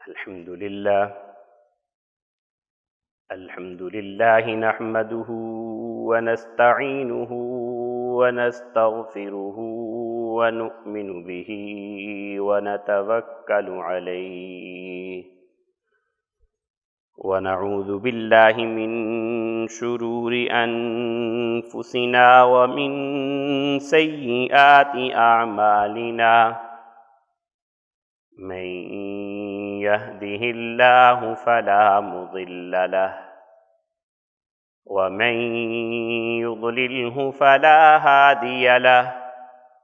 الحمد لله نحمده ونستعينه ونستغفره ونؤمن به ونتوكل عليه ونعوذ بالله من شرور أنفسنا ومن سيئات أعمالنا من يهده الله فلا مضل له ومن يضلله فلا هادي له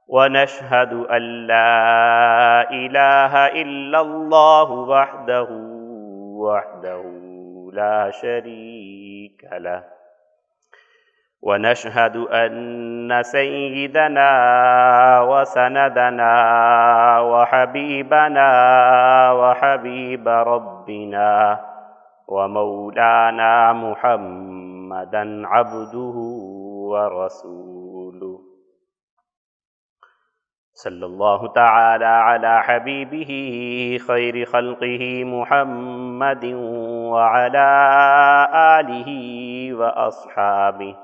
ونشهد أن لا إله إلا الله وحده لا شريك له ونشهد أن سيدنا وسندنا وحبيبنا وحبيب ربنا ومولانا محمدا عبده ورسوله صلى الله تعالى على حبيبه خير خلقه محمد وعلى آله وأصحابه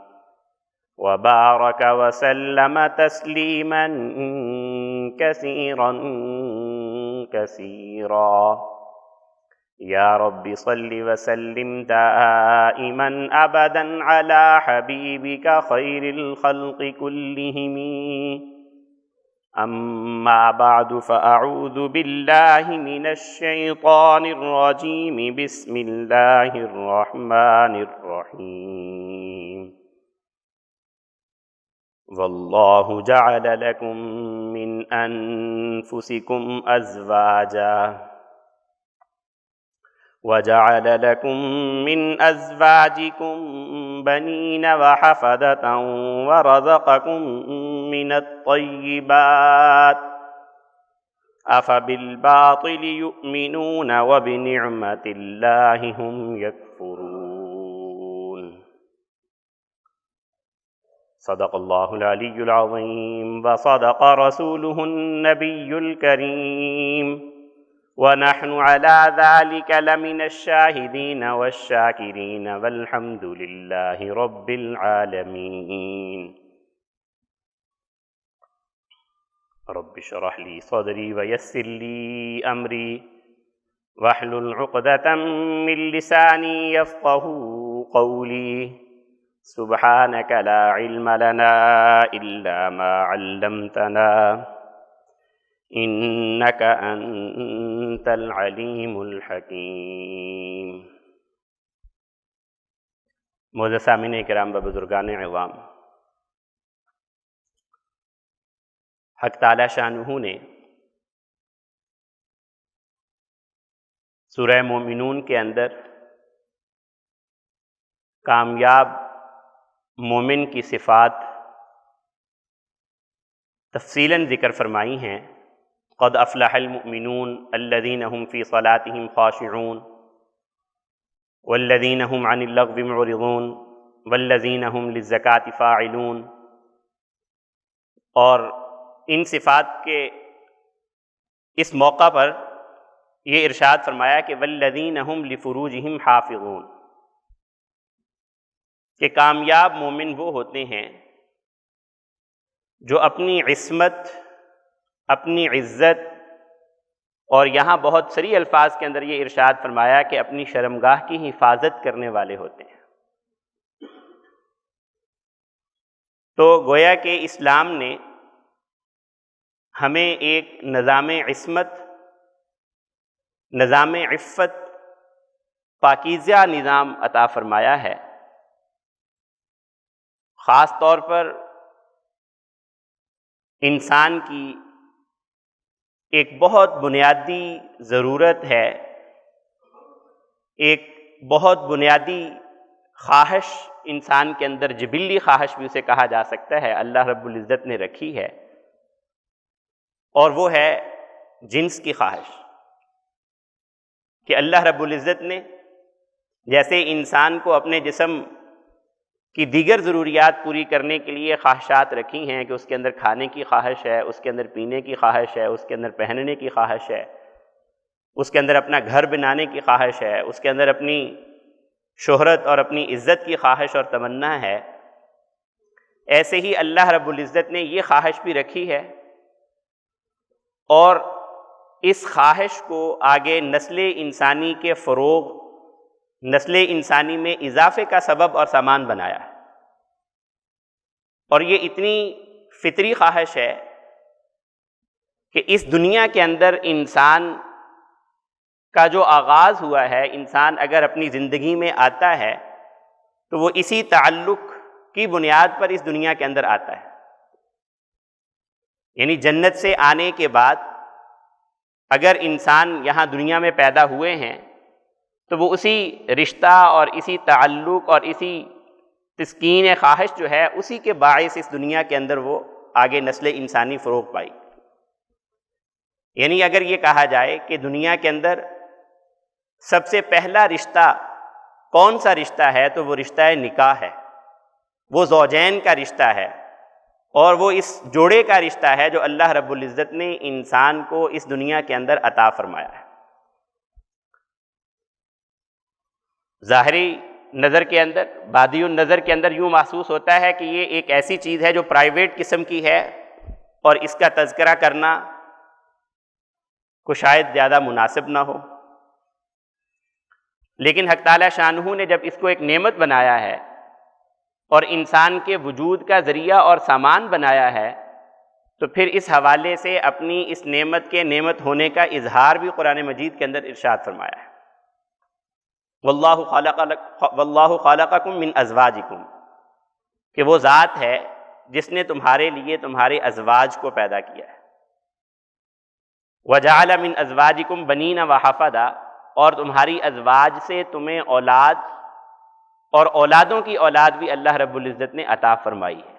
وبارك وسلم تسليما كثيرا كثيرا يا رب صل وسلم دائما أبدا على حبيبك خير الخلق كلهم أما بعد فأعوذ بالله من الشيطان الرجيم بسم الله الرحمن الرحيم والله جعل لكم من أنفسكم أزواجا وجعل لكم من أزواجكم بنين وحفدة ورزقكم من الطيبات أفبالباطل يؤمنون وبنعمة الله هم يكفرون صدق الله العلي العظيم وصدق رسوله النبي الكريم ونحن على ذلك لمن الشاهدين والشاكرين والحمد لله رب العالمين رب اشرح لي صدري ويسر لي أمري واحلل عقدة من لساني يفقهوا قولي سبحانك لا علم لنا إلا ما علمتنا إنك أنت العليم الحكيم معزز سامعین کرام و بزرگان عوام، حق تعالی شانہ نے سورہ مومنون کے اندر کامیاب مومن کی صفات تفصیلاً ذکر فرمائی ہیں۔ قد افلح المؤمنون الذين هم في صلاتهم خاشعون والذين هم عن اللغو معرضون والذين هم للزكاة فاعلون، اور ان صفات کے اس موقع پر یہ ارشاد فرمایا کہ والذین هم لفروجهم حافظون، کہ کامیاب مومن وہ ہوتے ہیں جو اپنی عصمت، اپنی عزت، اور یہاں بہت صریح الفاظ کے اندر یہ ارشاد فرمایا کہ اپنی شرمگاہ کی حفاظت کرنے والے ہوتے ہیں۔ تو گویا کہ اسلام نے ہمیں ایک نظام عصمت، نظام عفت، پاکیزہ نظام عطا فرمایا ہے۔ خاص طور پر انسان کی ایک بہت بنیادی ضرورت ہے، ایک بہت بنیادی خواہش انسان کے اندر، جبلی خواہش بھی اسے کہا جا سکتا ہے، اللہ رب العزت نے رکھی ہے، اور وہ ہے جنس کی خواہش۔ کہ اللہ رب العزت نے جیسے انسان کو اپنے جسم کی دیگر ضروریات پوری کرنے کے لیے خواہشات رکھی ہیں کہ اس کے اندر کھانے کی خواہش ہے، اس کے اندر پینے کی خواہش ہے، اس کے اندر پہننے کی خواہش ہے، اس کے اندر اپنا گھر بنانے کی خواہش ہے، اس کے اندر اپنی شہرت اور اپنی عزت کی خواہش اور تمنا ہے، ایسے ہی اللہ رب العزت نے یہ خواہش بھی رکھی ہے، اور اس خواہش کو آگے نسل انسانی کے فروغ، نسل انسانی میں اضافے کا سبب اور سامان بنایا ہے۔ اور یہ اتنی فطری خواہش ہے کہ اس دنیا کے اندر انسان کا جو آغاز ہوا ہے، انسان اگر اپنی زندگی میں آتا ہے تو وہ اسی تعلق کی بنیاد پر اس دنیا کے اندر آتا ہے۔ یعنی جنت سے آنے کے بعد اگر انسان یہاں دنیا میں پیدا ہوئے ہیں تو وہ اسی رشتہ اور اسی تعلق اور اسی تسکین خواہش جو ہے اسی کے باعث اس دنیا کے اندر وہ آگے نسل انسانی فروغ پائی۔ یعنی اگر یہ کہا جائے کہ دنیا کے اندر سب سے پہلا رشتہ کون سا رشتہ ہے تو وہ رشتہ نکاح ہے، وہ زوجین کا رشتہ ہے، اور وہ اس جوڑے کا رشتہ ہے جو اللہ رب العزت نے انسان کو اس دنیا کے اندر عطا فرمایا ہے۔ ظاہری نظر کے اندر، بادی النظر کے اندر یوں محسوس ہوتا ہے کہ یہ ایک ایسی چیز ہے جو پرائیویٹ قسم کی ہے اور اس کا تذکرہ کرنا کو شاید زیادہ مناسب نہ ہو، لیکن حق تعالی شانہ نے جب اس کو ایک نعمت بنایا ہے اور انسان کے وجود کا ذریعہ اور سامان بنایا ہے، تو پھر اس حوالے سے اپنی اس نعمت کے نعمت ہونے کا اظہار بھی قرآن مجید کے اندر ارشاد فرمایا ہے۔ واللہ خالقکم من ازواجکم، کہ وہ ذات ہے جس نے تمہارے لیے تمہارے ازواج کو پیدا کیا ہے۔ وجعل من ازواجکم بنین وحفدا، اور تمہاری ازواج سے تمہیں اولاد اور اولادوں کی اولاد بھی اللہ رب العزت نے عطا فرمائی ہے۔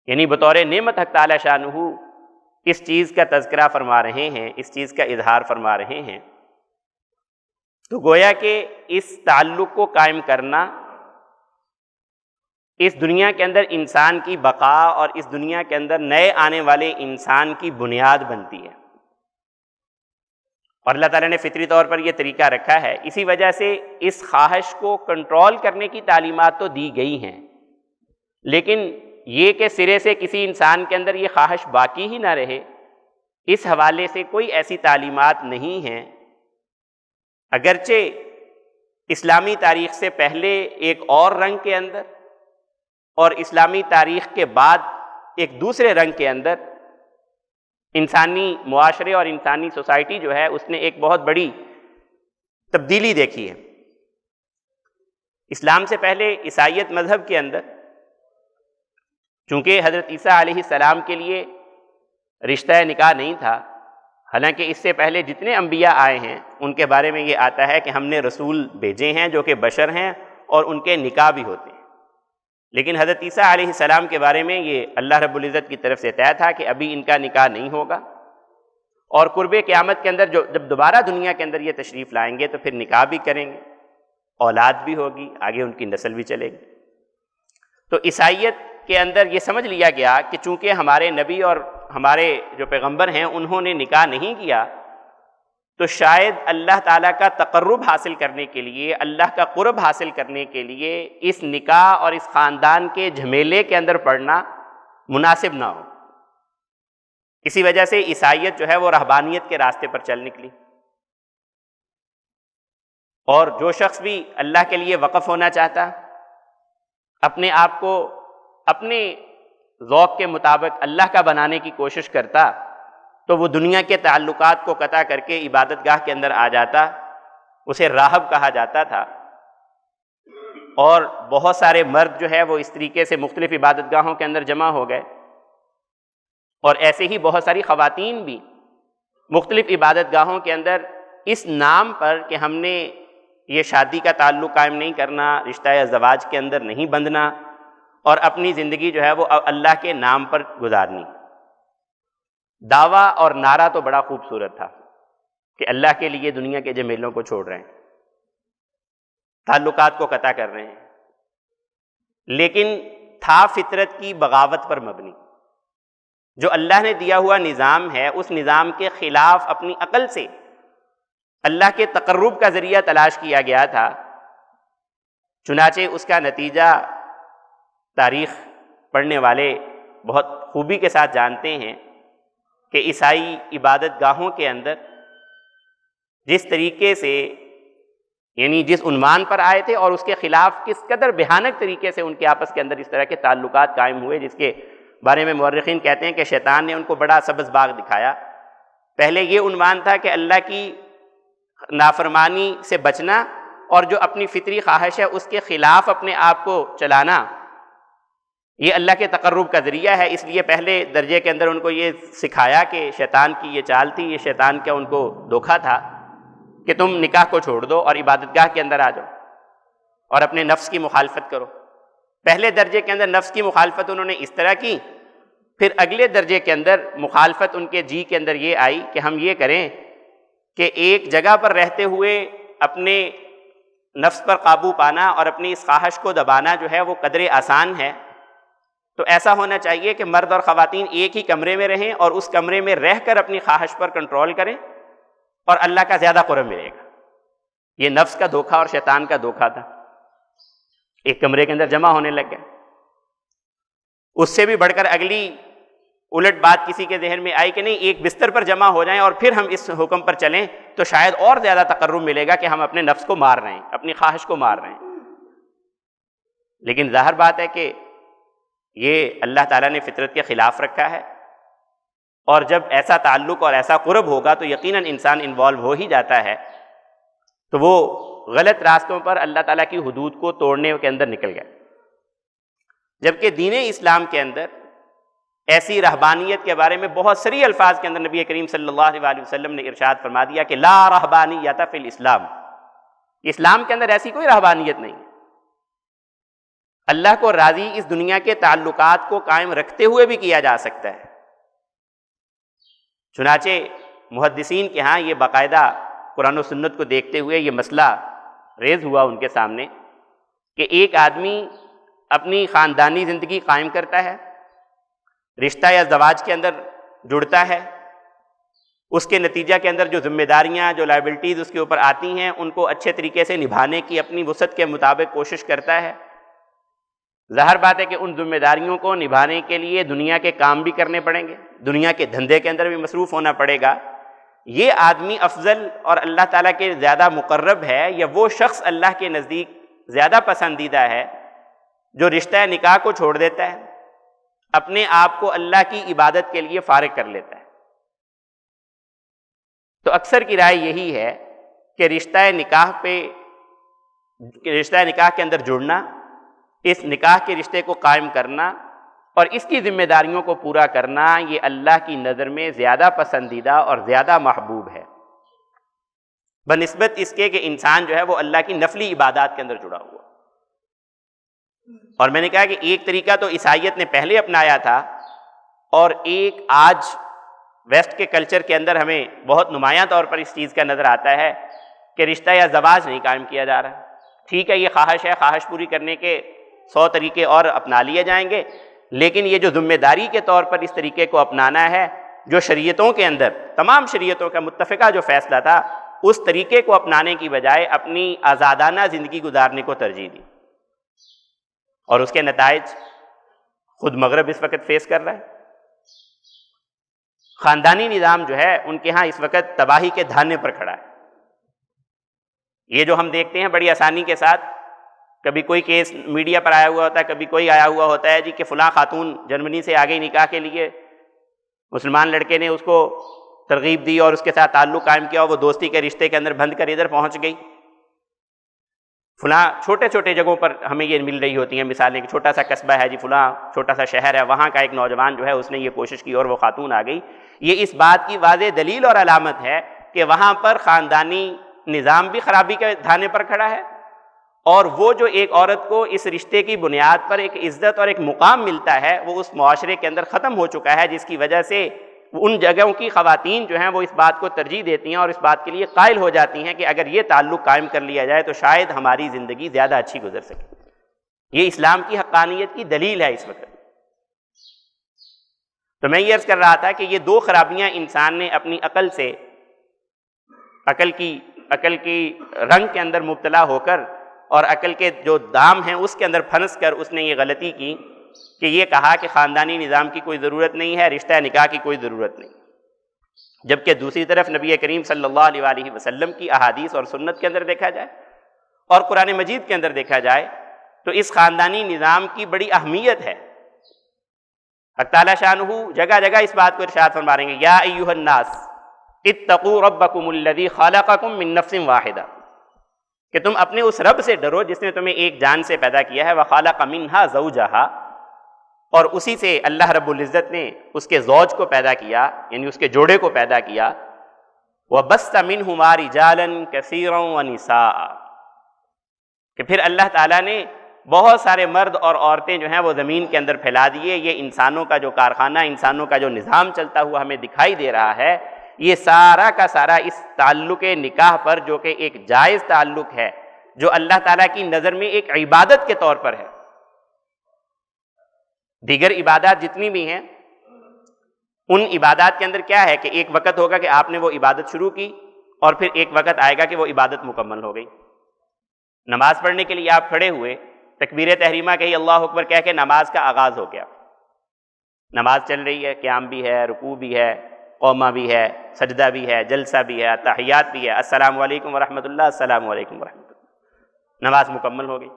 یعنی بطور نعمت حق تعالی شانہ اس چیز کا تذکرہ فرما رہے ہیں، اس چیز کا اظہار فرما رہے ہیں۔ تو گویا کہ اس تعلق کو قائم کرنا اس دنیا کے اندر انسان کی بقا اور اس دنیا کے اندر نئے آنے والے انسان کی بنیاد بنتی ہے، اور اللہ تعالیٰ نے فطری طور پر یہ طریقہ رکھا ہے۔ اسی وجہ سے اس خواہش کو کنٹرول کرنے کی تعلیمات تو دی گئی ہیں، لیکن یہ کہ سرے سے کسی انسان کے اندر یہ خواہش باقی ہی نہ رہے، اس حوالے سے کوئی ایسی تعلیمات نہیں ہیں۔ اگرچہ اسلامی تاریخ سے پہلے ایک اور رنگ کے اندر اور اسلامی تاریخ کے بعد ایک دوسرے رنگ کے اندر انسانی معاشرے اور انسانی سوسائٹی جو ہے اس نے ایک بہت بڑی تبدیلی دیکھی ہے۔ اسلام سے پہلے عیسائیت مذہب کے اندر چونکہ حضرت عیسیٰ علیہ السلام کے لیے رشتہ نکاح نہیں تھا، حالانکہ اس سے پہلے جتنے انبیاء آئے ہیں ان کے بارے میں یہ آتا ہے کہ ہم نے رسول بھیجے ہیں جو کہ بشر ہیں اور ان کے نکاح بھی ہوتے ہیں، لیکن حضرت عیسیٰ علیہ السلام کے بارے میں یہ اللہ رب العزت کی طرف سے طے تھا کہ ابھی ان کا نکاح نہیں ہوگا، اور قرب قیامت کے اندر جب دوبارہ دنیا کے اندر یہ تشریف لائیں گے تو پھر نکاح بھی کریں گے، اولاد بھی ہوگی، آگے ان کی نسل بھی چلے گی۔ تو عیسائیت کے اندر یہ سمجھ لیا گیا کہ چونکہ ہمارے نبی اور ہمارے جو پیغمبر ہیں انہوں نے نکاح نہیں کیا، تو شاید اللہ تعالیٰ کا تقرب حاصل کرنے کے لیے، اللہ کا قرب حاصل کرنے کے لیے اس نکاح اور اس خاندان کے جھمیلے کے اندر پڑنا مناسب نہ ہو۔ اسی وجہ سے عیسائیت جو ہے وہ رہبانیت کے راستے پر چل نکلی، اور جو شخص بھی اللہ کے لیے وقف ہونا چاہتا، اپنے آپ کو اپنے ذوق کے مطابق اللہ کا بنانے کی کوشش کرتا، تو وہ دنیا کے تعلقات کو قطع کر کے عبادت گاہ کے اندر آ جاتا، اسے راہب کہا جاتا تھا۔ اور بہت سارے مرد جو ہے وہ اس طریقے سے مختلف عبادت گاہوں کے اندر جمع ہو گئے، اور ایسے ہی بہت ساری خواتین بھی مختلف عبادت گاہوں کے اندر اس نام پر کہ ہم نے یہ شادی کا تعلق قائم نہیں کرنا، رشتہ ازدواج کے اندر نہیں بندھنا، اور اپنی زندگی جو ہے وہ اللہ کے نام پر گزارنی۔ دعویٰ اور نعرہ تو بڑا خوبصورت تھا کہ اللہ کے لیے دنیا کے جمیلوں کو چھوڑ رہے ہیں، تعلقات کو قطع کر رہے ہیں، لیکن تھا فطرت کی بغاوت پر مبنی۔ جو اللہ نے دیا ہوا نظام ہے اس نظام کے خلاف اپنی عقل سے اللہ کے تقرب کا ذریعہ تلاش کیا گیا تھا، چنانچہ اس کا نتیجہ تاریخ پڑھنے والے بہت خوبی کے ساتھ جانتے ہیں کہ عیسائی عبادت گاہوں کے اندر جس طریقے سے، یعنی جس عنوان پر آئے تھے اور اس کے خلاف کس قدر بھیانک طریقے سے ان کے آپس کے اندر اس طرح کے تعلقات قائم ہوئے، جس کے بارے میں مورخین کہتے ہیں کہ شیطان نے ان کو بڑا سبز باغ دکھایا۔ پہلے یہ عنوان تھا کہ اللہ کی نافرمانی سے بچنا اور جو اپنی فطری خواہش ہے اس کے خلاف اپنے آپ کو چلانا، یہ اللہ کے تقرب کا ذریعہ ہے۔ اس لیے پہلے درجے کے اندر ان کو یہ سکھایا کہ شیطان کی یہ چال تھی، یہ شیطان کا ان کو دھوکا تھا کہ تم نکاح کو چھوڑ دو اور عبادت گاہ کے اندر آ جاؤ اور اپنے نفس کی مخالفت کرو۔ پہلے درجے کے اندر نفس کی مخالفت انہوں نے اس طرح کی، پھر اگلے درجے کے اندر مخالفت ان کے جی کے اندر یہ آئی کہ ہم یہ کریں کہ ایک جگہ پر رہتے ہوئے اپنے نفس پر قابو پانا اور اپنی اس خواہش کو دبانا جو ہے وہ قدر آسان ہے، تو ایسا ہونا چاہیے کہ مرد اور خواتین ایک ہی کمرے میں رہیں اور اس کمرے میں رہ کر اپنی خواہش پر کنٹرول کریں اور اللہ کا زیادہ قرب ملے گا۔ یہ نفس کا دھوکا اور شیطان کا دھوکا تھا، ایک کمرے کے اندر جمع ہونے لگ گئے۔ اس سے بھی بڑھ کر اگلی الٹ بات کسی کے ذہن میں آئی کہ نہیں، ایک بستر پر جمع ہو جائیں اور پھر ہم اس حکم پر چلیں تو شاید اور زیادہ تقرب ملے گا کہ ہم اپنے نفس کو مار رہے ہیں، اپنی خواہش کو مار رہے ہیں۔ لیکن ظاہر بات ہے کہ یہ اللہ تعالیٰ نے فطرت کے خلاف رکھا ہے، اور جب ایسا تعلق اور ایسا قرب ہوگا تو یقیناً انسان انوالو ہو ہی جاتا ہے، تو وہ غلط راستوں پر اللہ تعالیٰ کی حدود کو توڑنے کے اندر نکل گئے۔ جبکہ دین اسلام کے اندر ایسی رہبانیت کے بارے میں بہت صریح الفاظ کے اندر نبی کریم صلی اللہ علیہ وسلم نے ارشاد فرما دیا کہ لا رہبانیت فی الاسلام، اسلام کے اندر ایسی کوئی رہبانیت نہیں۔ اللہ کو راضی اس دنیا کے تعلقات کو قائم رکھتے ہوئے بھی کیا جا سکتا ہے۔ چنانچہ محدثین کے ہاں یہ باقاعدہ قرآن و سنت کو دیکھتے ہوئے یہ مسئلہ ریز ہوا ان کے سامنے کہ ایک آدمی اپنی خاندانی زندگی قائم کرتا ہے، رشتہ یا زواج کے اندر جڑتا ہے، اس کے نتیجہ کے اندر جو ذمہ داریاں، جو لائبلٹیز اس کے اوپر آتی ہیں ان کو اچھے طریقے سے نبھانے کی اپنی وسعت کے مطابق کوشش کرتا ہے۔ ظاہر بات ہے کہ ان ذمہ داریوں کو نبھانے کے لیے دنیا کے کام بھی کرنے پڑیں گے، دنیا کے دھندے کے اندر بھی مصروف ہونا پڑے گا۔ یہ آدمی افضل اور اللہ تعالیٰ کے زیادہ مقرب ہے، یا وہ شخص اللہ کے نزدیک زیادہ پسندیدہ ہے جو رشتہ نکاح کو چھوڑ دیتا ہے، اپنے آپ کو اللہ کی عبادت کے لیے فارغ کر لیتا ہے؟ تو اکثر کی رائے یہی ہے کہ رشتہ نکاح کے اندر جڑنا، اس نکاح کے رشتے کو قائم کرنا اور اس کی ذمہ داریوں کو پورا کرنا، یہ اللہ کی نظر میں زیادہ پسندیدہ اور زیادہ محبوب ہے بنسبت اس کے کہ انسان جو ہے وہ اللہ کی نفلی عبادات کے اندر جڑا ہوا۔ اور میں نے کہا کہ ایک طریقہ تو عیسائیت نے پہلے اپنایا تھا، اور ایک آج ویسٹ کے کلچر کے اندر ہمیں بہت نمایاں طور پر اس چیز کا نظر آتا ہے کہ رشتہ یا زواج نہیں قائم کیا جا رہا۔ ٹھیک ہے، یہ خواہش ہے، خواہش پوری کرنے کے 100 طریقے اور اپنا لیے جائیں گے، لیکن یہ جو ذمہ داری کے طور پر اس طریقے کو اپنانا ہے، جو شریعتوں کے اندر تمام شریعتوں کا متفقہ جو فیصلہ تھا، اس طریقے کو اپنانے کی بجائے اپنی آزادانہ زندگی گزارنے کو ترجیح دی، اور اس کے نتائج خود مغرب اس وقت فیس کر رہا ہے۔ خاندانی نظام جو ہے ان کے ہاں اس وقت تباہی کے دھانے پر کھڑا ہے۔ یہ جو ہم دیکھتے ہیں بڑی آسانی کے ساتھ، کبھی کوئی کیس میڈیا پر آیا ہوا ہوتا ہے، کبھی کوئی آیا ہوا ہوتا ہے جی کہ فلاں خاتون جرمنی سے آ گئی نکاح کے لیے، مسلمان لڑکے نے اس کو ترغیب دی اور اس کے ساتھ تعلق قائم کیا، اور وہ دوستی کے رشتے کے اندر بند کر ادھر پہنچ گئی۔ فلاں چھوٹے چھوٹے جگہوں پر ہمیں یہ مل رہی ہوتی ہیں مثالیں کہ چھوٹا سا قصبہ ہے جی، فلاں چھوٹا سا شہر ہے، وہاں کا ایک نوجوان جو ہے اس نے یہ کوشش کی اور وہ خاتون آ گئی۔ یہ اس بات کی واضح دلیل اور علامت ہے کہ وہاں پر خاندانی نظام بھی خرابی کے دھانے پر کھڑا ہے، اور وہ جو ایک عورت کو اس رشتے کی بنیاد پر ایک عزت اور ایک مقام ملتا ہے وہ اس معاشرے کے اندر ختم ہو چکا ہے، جس کی وجہ سے ان جگہوں کی خواتین جو ہیں وہ اس بات کو ترجیح دیتی ہیں اور اس بات کے لیے قائل ہو جاتی ہیں کہ اگر یہ تعلق قائم کر لیا جائے تو شاید ہماری زندگی زیادہ اچھی گزر سکے۔ یہ اسلام کی حقانیت کی دلیل ہے اس وقت۔ تو میں یہ عرض کر رہا تھا کہ یہ دو خرابیاں انسان نے اپنی عقل کی عقل کی رنگ کے اندر مبتلا ہو کر اور عقل کے جو دام ہیں اس کے اندر پھنس کر اس نے یہ غلطی کی کہ یہ کہا کہ خاندانی نظام کی کوئی ضرورت نہیں ہے، رشتہ نکاح کی کوئی ضرورت نہیں، جبکہ دوسری طرف نبی کریم صلی اللہ علیہ وسلم کی احادیث اور سنت کے اندر دیکھا جائے اور قرآن مجید کے اندر دیکھا جائے تو اس خاندانی نظام کی بڑی اہمیت ہے۔ حق تعالیٰ شانہ جگہ جگہ اس بات کو ارشاد فرما رہے ہیں، یا ایھا الناس اتقوا ربکم الذی خلقکم من نفس واحدہ، کہ تم اپنے اس رب سے ڈرو جس نے تمہیں ایک جان سے پیدا کیا ہے، وخلق منھا زوجھا، اور اسی سے اللہ رب العزت نے اس کے زوج کو پیدا کیا، یعنی اس کے جوڑے کو پیدا کیا، وبث منہما رجالا کثیرا ونساء، کہ پھر اللہ تعالیٰ نے بہت سارے مرد اور عورتیں جو ہیں وہ زمین کے اندر پھیلا دیے۔ یہ انسانوں کا جو کارخانہ، انسانوں کا جو نظام چلتا ہوا ہمیں دکھائی دے رہا ہے، یہ سارا کا سارا اس تعلق نکاح پر، جو کہ ایک جائز تعلق ہے، جو اللہ تعالیٰ کی نظر میں ایک عبادت کے طور پر ہے۔ دیگر عبادات جتنی بھی ہیں، ان عبادات کے اندر کیا ہے کہ ایک وقت ہوگا کہ آپ نے وہ عبادت شروع کی اور پھر ایک وقت آئے گا کہ وہ عبادت مکمل ہو گئی۔ نماز پڑھنے کے لیے آپ کھڑے ہوئے، تکبیر تحریمہ کہی، اللہ اکبر کہہ کے نماز کا آغاز ہو گیا، نماز چل رہی ہے، قیام بھی ہے، رکوع بھی ہے، قومہ بھی ہے، سجدہ بھی ہے، جلسہ بھی ہے، تحیات بھی ہے، السلام علیکم ورحمۃ اللہ، السلام علیکم ورحمۃ اللہ، نماز مکمل ہو گئی۔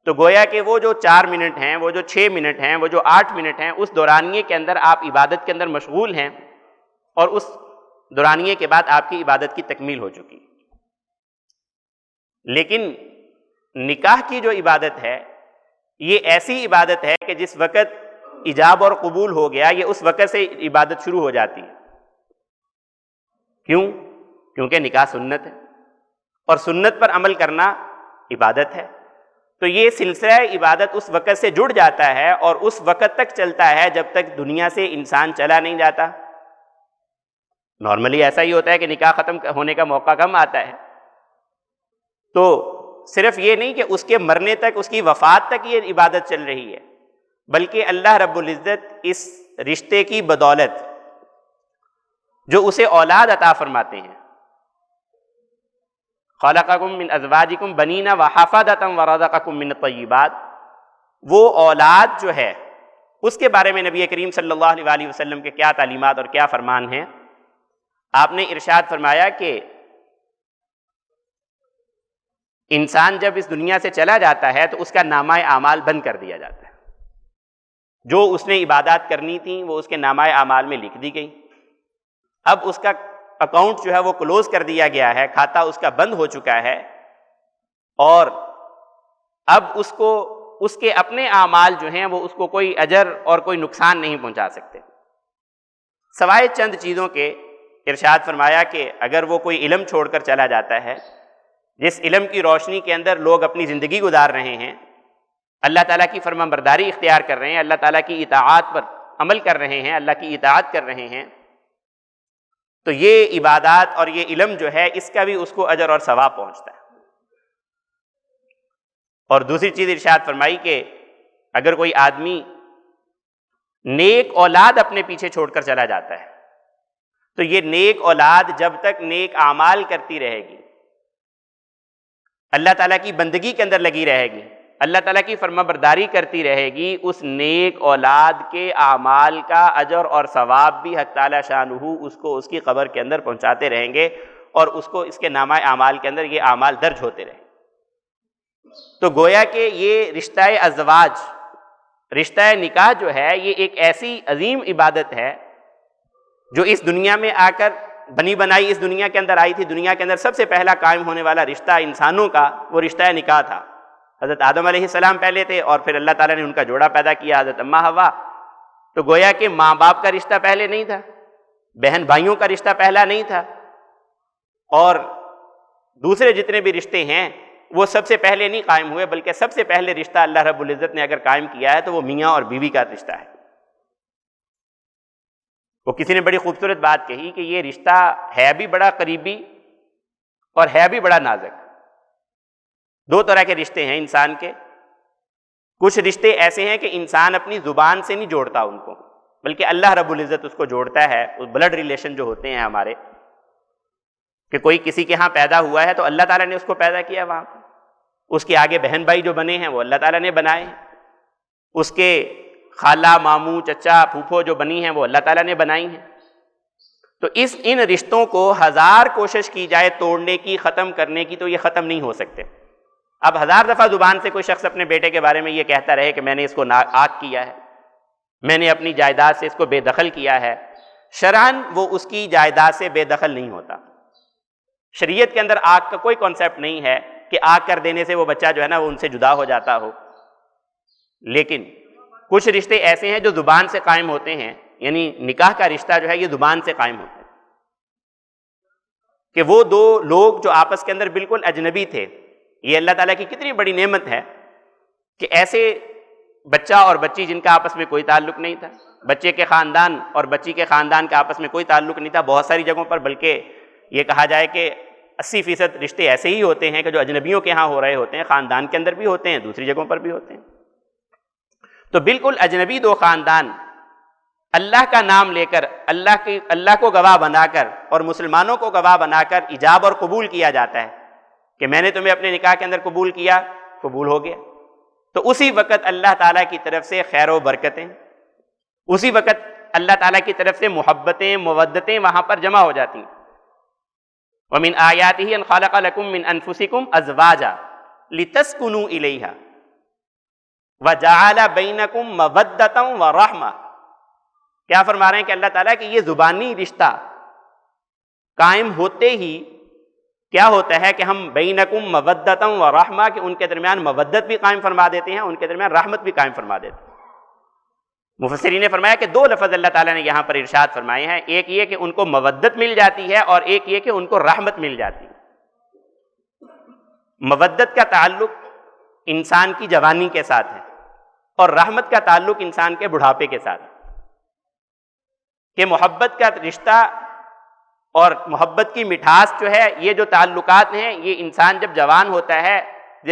تو گویا کہ وہ جو 4 منٹ ہیں، وہ جو 6 منٹ ہیں، وہ جو 8 منٹ ہیں، اس دورانیے کے اندر آپ عبادت کے اندر مشغول ہیں، اور اس دورانیے کے بعد آپ کی عبادت کی تکمیل ہو چکی۔ لیکن نکاح کی جو عبادت ہے، یہ ایسی عبادت ہے کہ جس وقت ایجاب اور قبول ہو گیا، یہ اس وقت سے عبادت شروع ہو جاتی ہے۔ کیوں؟ کیونکہ نکاح سنت ہے، اور سنت پر عمل کرنا عبادت ہے، تو یہ سلسلہ عبادت اس وقت سے جڑ جاتا ہے اور اس وقت تک چلتا ہے جب تک دنیا سے انسان چلا نہیں جاتا۔ نارملی ایسا ہی ہوتا ہے کہ نکاح ختم ہونے کا موقع کم آتا ہے، تو صرف یہ نہیں کہ اس کے مرنے تک، اس کی وفات تک یہ عبادت چل رہی ہے، بلکہ اللہ رب العزت اس رشتے کی بدولت جو اسے اولاد عطا فرماتے ہیں، خلقکم من ازواجکم بنین وحفدۃ ورزقکم من الطیبات، وہ اولاد جو ہے اس کے بارے میں نبی کریم صلی اللہ علیہ وسلم کے کیا تعلیمات اور کیا فرمان ہیں۔ آپ نے ارشاد فرمایا کہ انسان جب اس دنیا سے چلا جاتا ہے تو اس کا نامہ اعمال بند کر دیا جاتا ہے، جو اس نے عبادات کرنی تھیں وہ اس کے نامہ اعمال میں لکھ دی گئی، اب اس کا اکاؤنٹ جو ہے وہ کلوز کر دیا گیا ہے، کھاتہ اس کا بند ہو چکا ہے، اور اب اس کو اس کے اپنے اعمال جو ہیں وہ اس کو کوئی اجر اور کوئی نقصان نہیں پہنچا سکتے، سوائے چند چیزوں کے۔ ارشاد فرمایا کہ اگر وہ کوئی علم چھوڑ کر چلا جاتا ہے، جس علم کی روشنی کے اندر لوگ اپنی زندگی گزار رہے ہیں، اللہ تعالیٰ کی فرمان برداری اختیار کر رہے ہیں، اللہ تعالیٰ کی اطاعت پر عمل کر رہے ہیں، اللہ کی اطاعت کر رہے ہیں، تو یہ عبادات اور یہ علم جو ہے اس کا بھی اس کو اجر اور ثواب پہنچتا ہے۔ اور دوسری چیز ارشاد فرمائی کہ اگر کوئی آدمی نیک اولاد اپنے پیچھے چھوڑ کر چلا جاتا ہے تو یہ نیک اولاد جب تک نیک اعمال کرتی رہے گی، اللہ تعالیٰ کی بندگی کے اندر لگی رہے گی، اللہ تعالیٰ کی فرما برداری کرتی رہے گی، اس نیک اولاد کے اعمال کا اجر اور ثواب بھی حق تعالیٰ شانہ اس کو اس کی قبر کے اندر پہنچاتے رہیں گے، اور اس کو اس کے نامہ اعمال کے اندر یہ اعمال درج ہوتے رہیں۔ تو گویا کہ یہ رشتہ ازواج، رشتہ نکاح جو ہے، یہ ایک ایسی عظیم عبادت ہے جو اس دنیا میں آ کر بنی بنائی اس دنیا کے اندر آئی تھی۔ دنیا کے اندر سب سے پہلا قائم ہونے والا رشتہ انسانوں کا وہ رشتہ نکاح تھا۔ حضرت آدم علیہ السلام پہلے تھے، اور پھر اللہ تعالیٰ نے ان کا جوڑا پیدا کیا، حضرت اماں حوا۔ تو گویا کہ ماں باپ کا رشتہ پہلے نہیں تھا، بہن بھائیوں کا رشتہ پہلا نہیں تھا، اور دوسرے جتنے بھی رشتے ہیں وہ سب سے پہلے نہیں قائم ہوئے، بلکہ سب سے پہلے رشتہ اللہ رب العزت نے اگر قائم کیا ہے تو وہ میاں اور بیوی کا رشتہ ہے۔ وہ کسی نے بڑی خوبصورت بات کہی کہ یہ رشتہ ہے بھی بڑا قریبی اور ہے بھی بڑا نازک۔ دو طرح کے رشتے ہیں انسان کے، کچھ رشتے ایسے ہیں کہ انسان اپنی زبان سے نہیں جوڑتا ان کو، بلکہ اللہ رب العزت اس کو جوڑتا ہے، وہ بلڈ ریلیشن جو ہوتے ہیں ہمارے، کہ کوئی کسی کے ہاں پیدا ہوا ہے تو اللہ تعالیٰ نے اس کو پیدا کیا وہاں پر، اس کے آگے بہن بھائی جو بنے ہیں وہ اللہ تعالیٰ نے بنائے ہیں، اس کے خالہ ماموں چچا پھوپھو جو بنی ہیں وہ اللہ تعالیٰ نے بنائی ہیں۔ تو ان رشتوں کو ہزار کوشش کی جائے توڑنے کی، ختم کرنے کی، تو یہ ختم نہیں ہو سکتے۔ اب ہزار دفعہ زبان سے کوئی شخص اپنے بیٹے کے بارے میں یہ کہتا رہے کہ میں نے اس کو آگ کیا ہے، میں نے اپنی جائیداد سے اس کو بے دخل کیا ہے، شرعاً وہ اس کی جائیداد سے بے دخل نہیں ہوتا۔ شریعت کے اندر آگ کا کوئی کانسیپٹ نہیں ہے کہ آگ کر دینے سے وہ بچہ جو ہے نا وہ ان سے جدا ہو جاتا ہو، لیکن کچھ رشتے ایسے ہیں جو زبان سے قائم ہوتے ہیں، یعنی نکاح کا رشتہ جو ہے یہ زبان سے قائم ہوتا ہے، کہ وہ دو لوگ جو آپس کے اندر بالکل اجنبی تھے، یہ اللہ تعالیٰ کی کتنی بڑی نعمت ہے کہ ایسے بچہ اور بچی جن کا آپس میں کوئی تعلق نہیں تھا، بچے کے خاندان اور بچی کے خاندان کا آپس میں کوئی تعلق نہیں تھا، بہت ساری جگہوں پر بلکہ یہ کہا جائے کہ 80% رشتے ایسے ہی ہوتے ہیں کہ جو اجنبیوں کے ہاں ہو رہے ہوتے ہیں، خاندان کے اندر بھی ہوتے ہیں، دوسری جگہوں پر بھی ہوتے ہیں۔ تو بالکل اجنبی دو خاندان اللہ کا نام لے کر، اللہ کو گواہ بنا کر اور مسلمانوں کو گواہ بنا کر ایجاب اور قبول کیا جاتا ہے کہ میں نے تمہیں اپنے نکاح کے اندر قبول کیا، قبول ہو گیا، تو اسی وقت اللہ تعالیٰ کی طرف سے خیر و برکتیں، اسی وقت اللہ تعالیٰ کی طرف سے محبتیں مودتیں وہاں پر جمع ہو جاتی ہیں۔ وَمِنْ آيَاتِهِ أَنْ خَلَقَ لَكُم مِّنْ أَنفُسِكُمْ أَزْوَاجًا لِتَسْكُنُوا إِلَيْهَا وَجَعَلَ بَيْنَكُم مَّوَدَّةً وَرَحْمَةً۔ کیا فرما رہے ہیں کہ اللہ تعالیٰ کہ یہ زبانی رشتہ قائم ہوتے ہی کیا ہوتا ہے کہ ہم بینکم مودۃ و رحمہ، کہ ان کے درمیان مودت بھی قائم فرما دیتے ہیں، ان کے درمیان رحمت بھی قائم فرما دیتے ہیں۔ مفسرین نے فرمایا کہ دو لفظ اللہ تعالیٰ نے یہاں پر ارشاد فرمائے ہیں، ایک یہ کہ ان کو مودت مل جاتی ہے اور ایک یہ کہ ان کو رحمت مل جاتی ہے۔ مودت کا تعلق انسان کی جوانی کے ساتھ ہے اور رحمت کا تعلق انسان کے بڑھاپے کے ساتھ ہے، کہ محبت کا رشتہ اور محبت کی مٹھاس جو ہے، یہ جو تعلقات ہیں، یہ انسان جب جوان ہوتا ہے،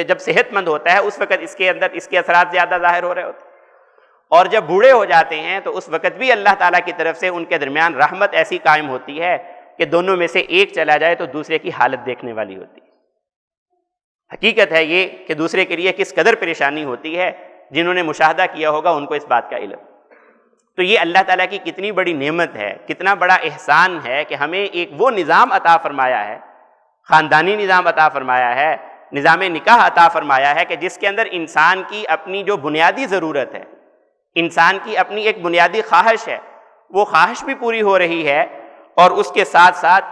جب صحت مند ہوتا ہے، اس وقت اس کے اندر اس کے اثرات زیادہ ظاہر ہو رہے ہوتے ہیں، اور جب بوڑھے ہو جاتے ہیں تو اس وقت بھی اللہ تعالیٰ کی طرف سے ان کے درمیان رحمت ایسی قائم ہوتی ہے کہ دونوں میں سے ایک چلا جائے تو دوسرے کی حالت دیکھنے والی ہوتی ہے۔ حقیقت ہے یہ کہ دوسرے کے لیے کس قدر پریشانی ہوتی ہے، جنہوں نے مشاہدہ کیا ہوگا ان کو اس بات کا علم۔ تو یہ اللہ تعالیٰ کی کتنی بڑی نعمت ہے، کتنا بڑا احسان ہے کہ ہمیں ایک وہ نظام عطا فرمایا ہے، خاندانی نظام عطا فرمایا ہے، نظام نکاح عطا فرمایا ہے، کہ جس کے اندر انسان کی اپنی جو بنیادی ضرورت ہے، انسان کی اپنی ایک بنیادی خواہش ہے، وہ خواہش بھی پوری ہو رہی ہے، اور اس کے ساتھ ساتھ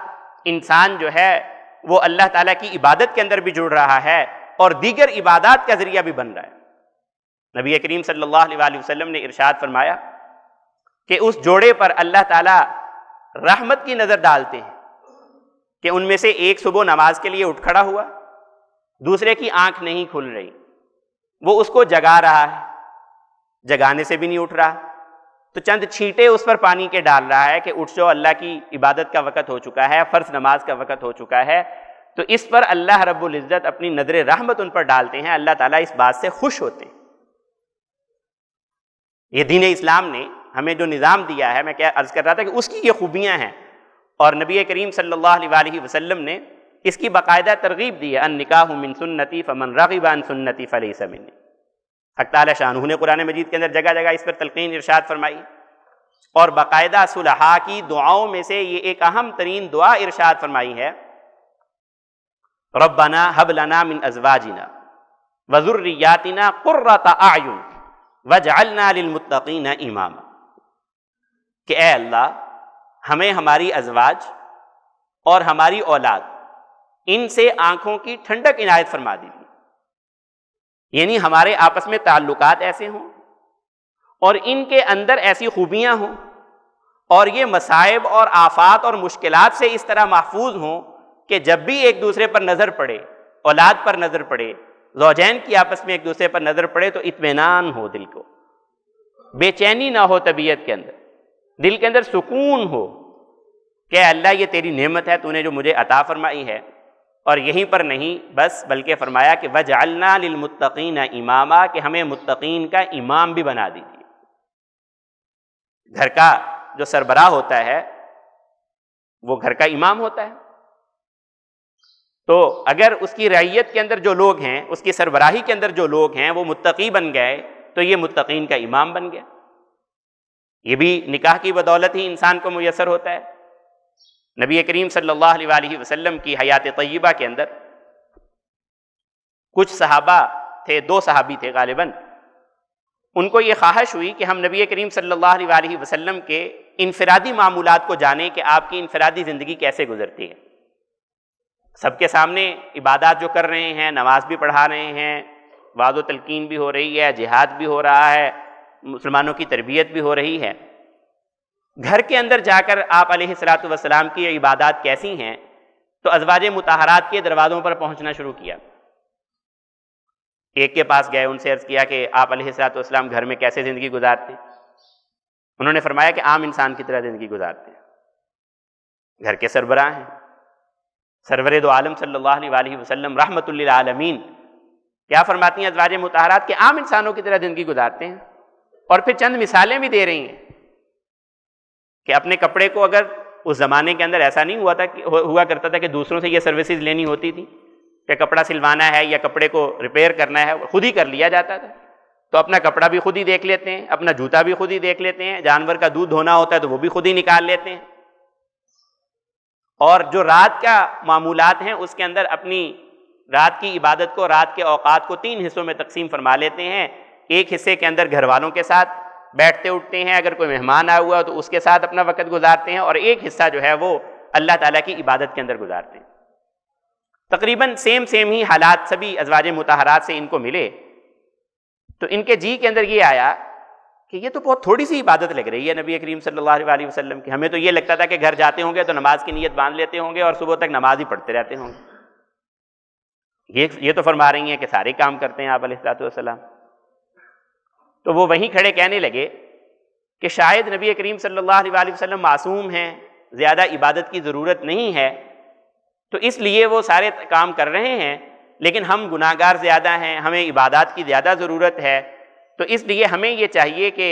انسان جو ہے وہ اللہ تعالیٰ کی عبادت کے اندر بھی جڑ رہا ہے اور دیگر عبادات کا ذریعہ بھی بن رہا ہے۔ نبی کریم صلی اللہ علیہ وسلم نے ارشاد فرمایا کہ اس جوڑے پر اللہ تعالیٰ رحمت کی نظر ڈالتے ہیں کہ ان میں سے ایک صبح نماز کے لیے اٹھ کھڑا ہوا، دوسرے کی آنکھ نہیں کھل رہی، وہ اس کو جگا رہا ہے، جگانے سے بھی نہیں اٹھ رہا، تو چند چھینٹے اس پر پانی کے ڈال رہا ہے کہ اٹھ جاؤ، اللہ کی عبادت کا وقت ہو چکا ہے، فرض نماز کا وقت ہو چکا ہے۔ تو اس پر اللہ رب العزت اپنی نظر رحمت ان پر ڈالتے ہیں، اللہ تعالیٰ اس بات سے خوش ہوتے ہیں۔ یہ دین اسلام نے ہمیں جو نظام دیا ہے، میں کیا عرض کر رہا تھا کہ اس کی یہ خوبیاں ہیں، اور نبی کریم صلی اللہ علیہ وسلم نے اس کی باقاعدہ ترغیب دی ہے، النکاح من سنتی فمن رغب عن سنتی فلیس منی۔ حق تعالیٰ شانہ نے قرآن مجید کے اندر جگہ جگہ اس پر تلقین ارشاد فرمائی، اور باقاعدہ صلحاء کی دعاؤں میں سے یہ ایک اہم ترین دعا ارشاد فرمائی ہے، ربنا ہب لنا من ازواجنا وذریاتنا قرۃ اعین واجعلنا للمتقین اماما، کہ اے اللہ ہمیں ہماری ازواج اور ہماری اولاد ان سے آنکھوں کی ٹھنڈک عنایت فرما دیجیے، یعنی ہمارے آپس میں تعلقات ایسے ہوں اور ان کے اندر ایسی خوبیاں ہوں اور یہ مصائب اور آفات اور مشکلات سے اس طرح محفوظ ہوں کہ جب بھی ایک دوسرے پر نظر پڑے، اولاد پر نظر پڑے، زوجین کی آپس میں ایک دوسرے پر نظر پڑے، تو اطمینان ہو، دل کو بے چینی نہ ہو، طبیعت کے اندر دل کے اندر سکون ہو کہ اللہ یہ تیری نعمت ہے، تو نے جو مجھے عطا فرمائی ہے۔ اور یہیں پر نہیں بس، بلکہ فرمایا کہ وَجْعَلْنَا لِلْمُتَّقِينَ إِمَامًا، کہ ہمیں متقین کا امام بھی بنا دیجیے۔ گھر کا جو سربراہ ہوتا ہے وہ گھر کا امام ہوتا ہے، تو اگر اس کی رعیت کے اندر جو لوگ ہیں، اس کی سربراہی کے اندر جو لوگ ہیں وہ متقی بن گئے تو یہ متقین کا امام بن گیا۔ یہ بھی نکاح کی بدولت ہی انسان کو میسر ہوتا ہے۔ نبی کریم صلی اللہ علیہ وآلہ وسلم کی حیات طیبہ کے اندر کچھ صحابہ تھے، 2 صحابی تھے غالباً، ان کو یہ خواہش ہوئی کہ ہم نبی کریم صلی اللہ علیہ وآلہ وسلم کے انفرادی معمولات کو جانیں کہ آپ کی انفرادی زندگی کیسے گزرتی ہے۔ سب کے سامنے عبادات جو کر رہے ہیں، نماز بھی پڑھا رہے ہیں، وعظ و تلقین بھی ہو رہی ہے، جہاد بھی ہو رہا ہے، مسلمانوں کی تربیت بھی ہو رہی ہے، گھر کے اندر جا کر آپ علیہ الصلوۃ والسلام کی یہ عبادات کیسی ہیں؟ تو ازواج مطہرات کے دروازوں پر پہنچنا شروع کیا۔ ایک کے پاس گئے، ان سے عرض کیا کہ آپ علیہ الصلوۃ والسلام گھر میں کیسے زندگی گزارتے ہیں؟ انہوں نے فرمایا کہ عام انسان کی طرح زندگی گزارتے ہیں۔ گھر کے سربراہ ہیں، سرور دو عالم صلی اللہ علیہ وآلہ وسلم رحمت للعالمین، کیا فرماتی ہیں ازواج مطہرات کہ عام انسانوں کی طرح زندگی گزارتے ہیں، اور پھر چند مثالیں بھی دے رہی ہیں کہ اپنے کپڑے کو، اگر اس زمانے کے اندر ایسا نہیں ہوا کرتا تھا کہ دوسروں سے یہ سروسز لینی ہوتی تھی کہ کپڑا سلوانا ہے یا کپڑے کو ریپیئر کرنا ہے، خود ہی کر لیا جاتا تھا، تو اپنا کپڑا بھی خود ہی دیکھ لیتے ہیں، اپنا جوتا بھی خود ہی دیکھ لیتے ہیں، جانور کا دودھ دھونا ہوتا ہے تو وہ بھی خود ہی نکال لیتے ہیں، اور جو رات کا معمولات ہیں اس کے اندر اپنی رات کی عبادت کو، رات کے اوقات کو 3 حصوں میں تقسیم فرما لیتے ہیں۔ ایک حصے کے اندر گھر والوں کے ساتھ بیٹھتے اٹھتے ہیں، اگر کوئی مہمان آیا ہوا تو اس کے ساتھ اپنا وقت گزارتے ہیں، اور ایک حصہ جو ہے وہ اللہ تعالیٰ کی عبادت کے اندر گزارتے ہیں۔ تقریباً سیم ہی حالات سبھی ازواج مطہرات سے ان کو ملے، تو ان کے جی کے اندر یہ آیا کہ یہ تو بہت تھوڑی سی عبادت لگ رہی ہے نبی کریم صلی اللہ علیہ وسلم کی، ہمیں تو یہ لگتا تھا کہ گھر جاتے ہوں گے تو نماز کی نیت باندھ لیتے ہوں گے اور صبح تک نماز ہی پڑھتے رہتے ہوں گے، یہ تو فرما رہی ہیں کہ سارے کام کرتے ہیں آپ علیہ الصلوۃ والسلام۔ تو وہ وہیں کھڑے کہنے لگے کہ شاید نبی کریم صلی اللہ علیہ وسلم معصوم ہیں، زیادہ عبادت کی ضرورت نہیں ہے، تو اس لیے وہ سارے کام کر رہے ہیں، لیکن ہم گناہ گار زیادہ ہیں، ہمیں عبادات کی زیادہ ضرورت ہے، تو اس لیے ہمیں یہ چاہیے کہ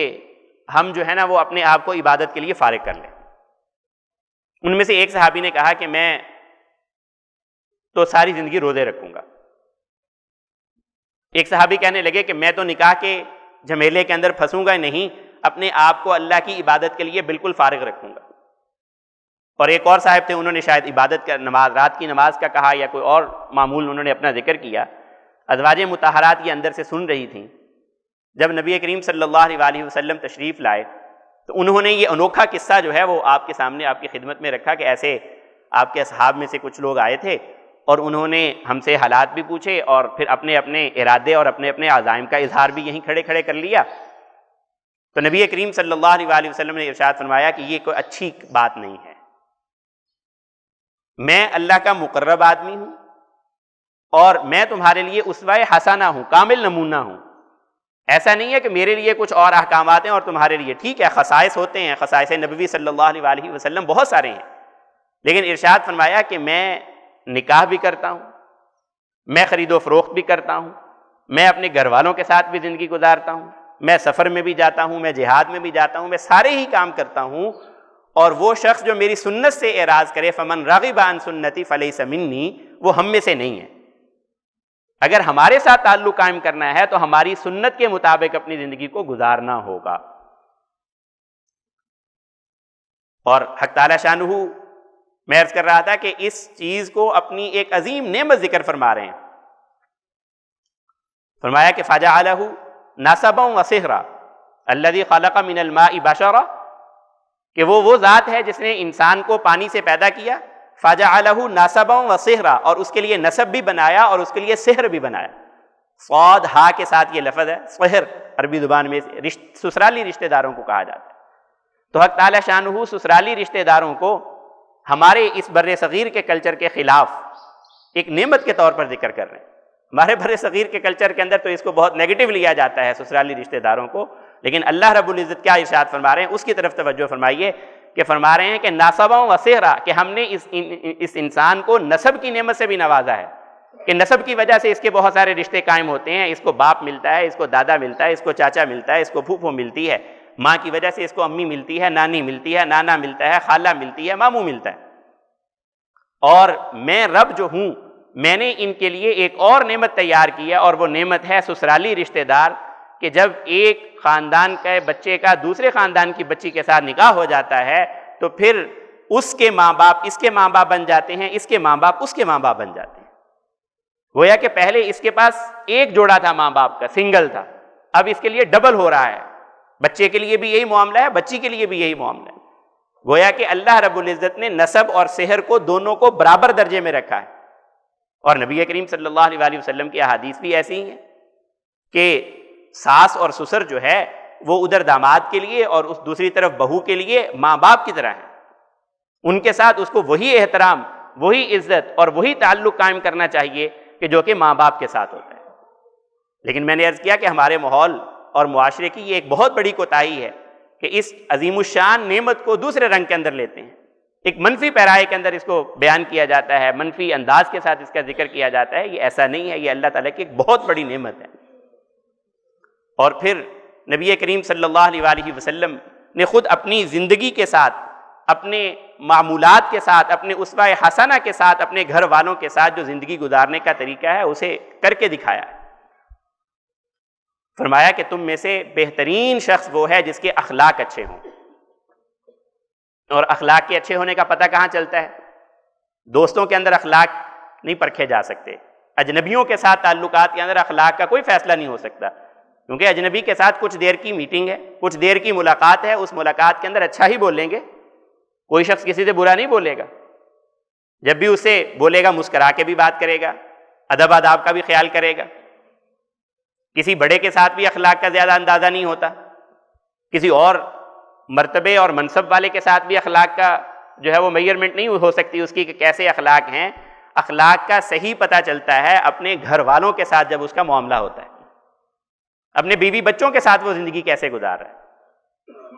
ہم جو ہے نا وہ اپنے آپ کو عبادت کے لیے فارغ کر لیں۔ ان میں سے ایک صحابی نے کہا کہ میں تو ساری زندگی روزے رکھوں گا۔ ایک صحابی کہنے لگے کہ میں تو نکاح کے جھمیلے کے اندر پھنسوں گا نہیں، اپنے آپ کو اللہ کی عبادت کے لیے بالکل فارغ رکھوں گا۔ اور ایک اور صاحب تھے، انہوں نے شاید عبادت کا نماز، رات کی نماز کا کہا یا کوئی اور معمول انہوں نے اپنا ذکر کیا۔ ازواج مطہرات یہ اندر سے سن رہی تھیں۔ جب نبی کریم صلی اللہ علیہ وسلم تشریف لائے تو انہوں نے یہ انوکھا قصہ جو ہے وہ آپ کے سامنے، آپ کی خدمت میں رکھا کہ ایسے آپ کے اصحاب میں سے کچھ لوگ آئے تھے اور انہوں نے ہم سے حالات بھی پوچھے اور پھر اپنے اپنے ارادے اور اپنے اپنے عزائم کا اظہار بھی یہیں کھڑے کھڑے کر لیا۔ تو نبی کریم صلی اللہ علیہ وسلم نے ارشاد فرمایا کہ یہ کوئی اچھی بات نہیں ہے، میں اللہ کا مقرب آدمی ہوں اور میں تمہارے لیے اسوہ حسنہ ہوں، کامل نمونہ ہوں۔ ایسا نہیں ہے کہ میرے لیے کچھ اور احکامات ہیں اور تمہارے لیے، ٹھیک ہے خصائص ہوتے ہیں، خصائص نبوی صلی اللہ علیہ وسلم بہت سارے ہیں، لیکن ارشاد فرمایا کہ میں نکاح بھی کرتا ہوں، میں خرید و فروخت بھی کرتا ہوں، میں اپنے گھر والوں کے ساتھ بھی زندگی گزارتا ہوں، میں سفر میں بھی جاتا ہوں، میں جہاد میں بھی جاتا ہوں، میں سارے ہی کام کرتا ہوں، اور وہ شخص جو میری سنت سے اعراض کرے فمن رغب عن سنتی فلیس منی، وہ ہم میں سے نہیں ہے۔ اگر ہمارے ساتھ تعلق قائم کرنا ہے تو ہماری سنت کے مطابق اپنی زندگی کو گزارنا ہوگا۔ اور حق تعالی شانہ میں عرض کر رہا تھا کہ اس چیز کو اپنی ایک عظیم نعمت ذکر فرما رہے ہیں۔ فرمایا کہ فجعلہ نسبا وصہرا الذی خلق من الماء بشرا، کہ وہ ذات ہے جس نے انسان کو پانی سے پیدا کیا، فجعلہ نسبا وصہرا، اور اس کے لیے نسب بھی بنایا اور اس کے لیے صہر بھی بنایا۔ صاد ہا کے ساتھ یہ لفظ ہے، صہر عربی زبان میں سسرالی رشتہ داروں کو کہا جاتا ہے۔ تو حق تعالی شانہ سسرالی رشتہ داروں کو ہمارے اس بر صغیر کے کلچر کے خلاف ایک نعمت کے طور پر ذکر کر رہے ہیں۔ ہمارے بر صغیر کے کلچر کے اندر تو اس کو بہت نیگیٹو لیا جاتا ہے سسرالی رشتہ داروں کو، لیکن اللہ رب العزت کیا ارشاد فرما رہے ہیں اس کی طرف توجہ فرمائیے کہ فرما رہے ہیں کہ ناسبا و صہرا، کہ ہم نے اس انسان کو نسب کی نعمت سے بھی نوازا ہے، کہ نسب کی وجہ سے اس کے بہت سارے رشتے قائم ہوتے ہیں، اس کو باپ ملتا ہے، اس کو دادا ملتا ہے، اس کو چاچا ملتا ہے، اس کو پھوپھو ملتی ہے، ماں کی وجہ سے اس کو امی ملتی ہے، نانی ملتی ہے، نانا ملتا ہے، خالہ ملتی ہے، ماموں ملتا ہے۔ اور میں رب جو ہوں، میں نے ان کے لیے ایک اور نعمت تیار کی ہے، اور وہ نعمت ہے سسرالی رشتہ دار، کہ جب ایک خاندان کے بچے کا دوسرے خاندان کی بچی کے ساتھ نکاح ہو جاتا ہے تو پھر اس کے ماں باپ اس کے ماں باپ بن جاتے ہیں، اس کے ماں باپ اس کے ماں باپ بن جاتے ہیں۔ گویا کہ پہلے اس کے پاس ایک جوڑا تھا ماں باپ کا، سنگل تھا، اب اس کے لیے ڈبل ہو رہا ہے، بچے کے لیے بھی یہی معاملہ ہے، بچی کے لیے بھی یہی معاملہ ہے۔ گویا کہ اللہ رب العزت نے نسب اور سحر کو دونوں کو برابر درجے میں رکھا ہے، اور نبی کریم صلی اللہ علیہ وسلم کی احادیث بھی ایسی ہیں کہ ساس اور سسر جو ہے وہ ادھر داماد کے لیے اور اس دوسری طرف بہو کے لیے ماں باپ کی طرح ہیں، ان کے ساتھ اس کو وہی احترام، وہی عزت اور وہی تعلق قائم کرنا چاہیے کہ جو کہ ماں باپ کے ساتھ ہوتا ہے۔ لیکن میں نے عرض کیا کہ ہمارے ماحول اور معاشرے کی یہ ایک بہت بڑی کوتاہی ہے کہ اس عظیم الشان نعمت کو دوسرے رنگ کے اندر لیتے ہیں، ایک منفی پیرائے کے اندر اس کو بیان کیا جاتا ہے، منفی انداز کے ساتھ اس کا ذکر کیا جاتا ہے۔ یہ ایسا نہیں ہے، یہ اللہ تعالیٰ کی ایک بہت بڑی نعمت ہے۔ اور پھر نبی کریم صلی اللہ علیہ وسلم نے خود اپنی زندگی کے ساتھ، اپنے معمولات کے ساتھ، اپنے اسوہ حسنہ کے ساتھ، اپنے گھر والوں کے ساتھ جو زندگی گزارنے کا طریقہ ہے اسے کر کے دکھایا ہے۔ فرمایا کہ تم میں سے بہترین شخص وہ ہے جس کے اخلاق اچھے ہوں، اور اخلاق کے اچھے ہونے کا پتہ کہاں چلتا ہے؟ دوستوں کے اندر اخلاق نہیں پرکھے جا سکتے، اجنبیوں کے ساتھ تعلقات کے اندر اخلاق کا کوئی فیصلہ نہیں ہو سکتا، کیونکہ اجنبی کے ساتھ کچھ دیر کی میٹنگ ہے، کچھ دیر کی ملاقات ہے، اس ملاقات کے اندر اچھا ہی بولیں گے، کوئی شخص کسی سے برا نہیں بولے گا، جب بھی اسے بولے گا مسکرا کے بھی بات کرے گا، ادب آداب کا بھی خیال کرے گا۔ کسی بڑے کے ساتھ بھی اخلاق کا زیادہ اندازہ نہیں ہوتا، کسی اور مرتبے اور منصب والے کے ساتھ بھی اخلاق کا جو ہے وہ میئرمنٹ نہیں ہو سکتی اس کی کہ کیسے اخلاق ہیں۔ اخلاق کا صحیح پتہ چلتا ہے اپنے گھر والوں کے ساتھ جب اس کا معاملہ ہوتا ہے، اپنے بیوی بچوں کے ساتھ وہ زندگی کیسے گزار رہا ہے۔